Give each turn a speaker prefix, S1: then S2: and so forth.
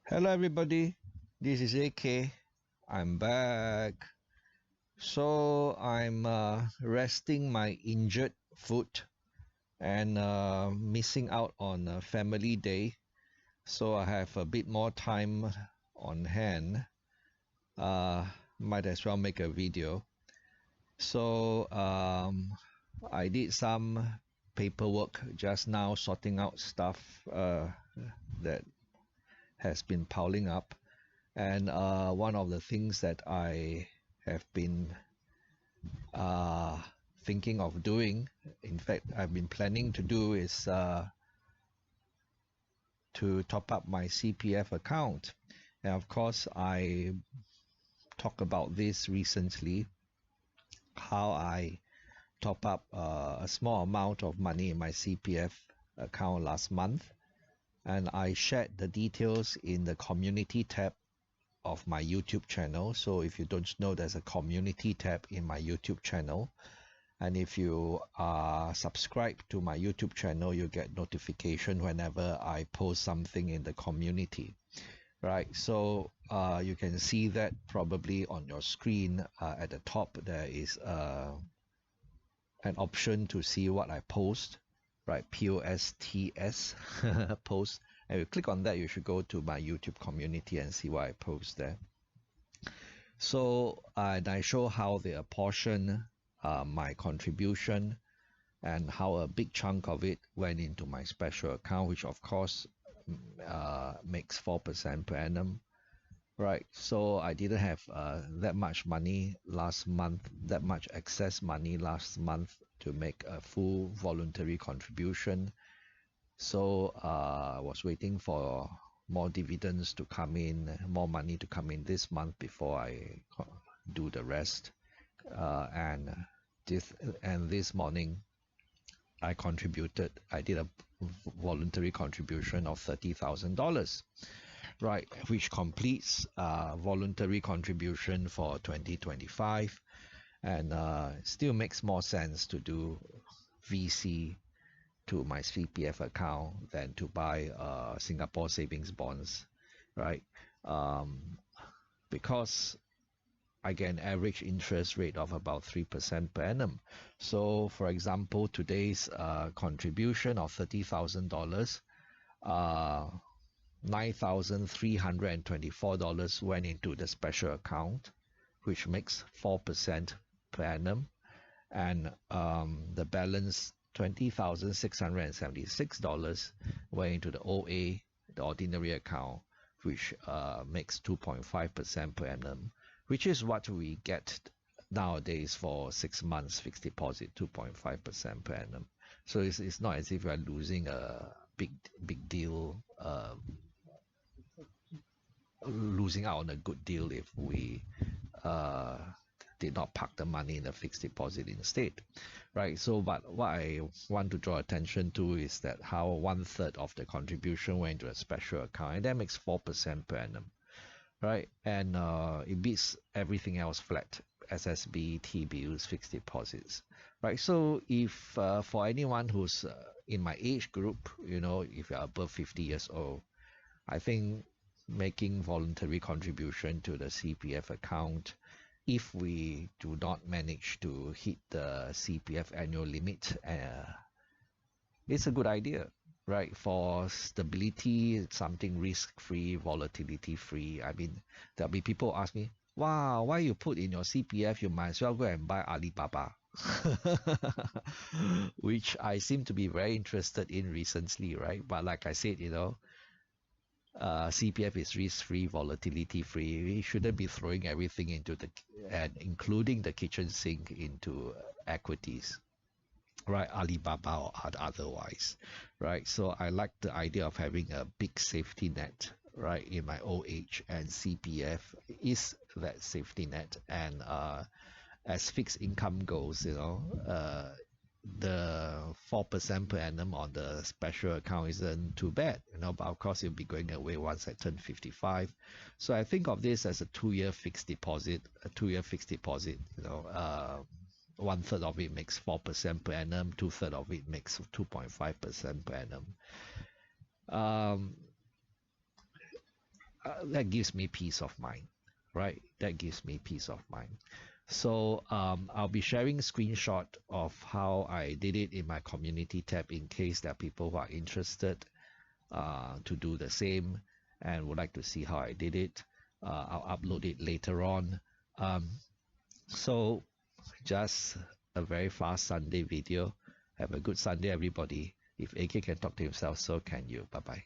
S1: Hello everybody, this is AK. I'm back. So I'm resting my injured foot and missing out on a family day. So I have a bit more time on hand. Might as well make a video. So I did some paperwork just now, sorting out stuff that has been piling up. And one of the things that I have been thinking of doing, in fact, I've been planning to do, is to top up my CPF account. And of course, I talked about this recently, how I top up a small amount of money in my CPF account last month. And I shared the details in the community tab of my YouTube channel. So if you don't know, there's a community tab in my YouTube channel, and if you are subscribed to my YouTube channel, you get notification whenever I post something in the community, right? So you can see that probably on your screen. At the top there is an option to see what I post, right? POSTS post. And you click on that, you should go to my YouTube community and see what I post there. So and I show how they apportion my contribution and how a big chunk of it went into my special account, which of course makes 4% per annum. Right, so I didn't have that much money last month, that much excess money last month to make a full voluntary contribution. So I was waiting for more dividends to come in, more money to come in this month before I do the rest. And this morning I did a voluntary contribution of $30,000, right, which completes voluntary contribution for 2025, and still makes more sense to do VC to my CPF account than to buy Singapore savings bonds, right? Because I get an average interest rate of about 3% per annum. So, for example, today's contribution of $30,000, $9,324 went into the special account, which makes 4% per annum, and the balance $20,676 went into the OA, the ordinary account, which makes 2.5% per annum, which is what we get nowadays for 6 months fixed deposit, 2.5% per annum. So it's not as if we're losing a big deal, losing out on a good deal if we did not park the money in a fixed deposit instead, right? So, but what I want to draw attention to is that how 1/3 of the contribution went into a special account, and that makes 4% per annum, right? And it beats everything else flat: SSB, T-bills, fixed deposits, right? So, if for anyone who's in my age group, if you're above 50 years old, I think making voluntary contribution to the CPF account, if we do not manage to hit the CPF annual limit, it's a good idea, right? For stability, something risk-free, volatility-free. I mean, there'll be people ask me, wow, why you put in your CPF? You might as well go and buy Alibaba. Which I seem to be very interested in recently, right? But like I said, CPF is risk-free, volatility-free. We shouldn't be throwing everything into and including the kitchen sink into equities, right? Alibaba or otherwise, right? So I like the idea of having a big safety net, right, in my old age, and CPF is that safety net. And as fixed income goes, the 4% per annum on the special account isn't too bad, but of course it'll be going away once I turn 55. So I think of this as a 2-year fixed deposit. 1/3 of it makes 4% per annum, 2/3 of it makes 2.5% per annum. that gives me peace of mind, right? That gives me peace of mind. So I'll be sharing a screenshot of how I did it in my community tab in case there are people who are interested to do the same and would like to see how I did it. I'll upload it later on. So just a very fast Sunday video. Have a good Sunday, everybody. If AK can talk to himself, so can you. Bye-bye.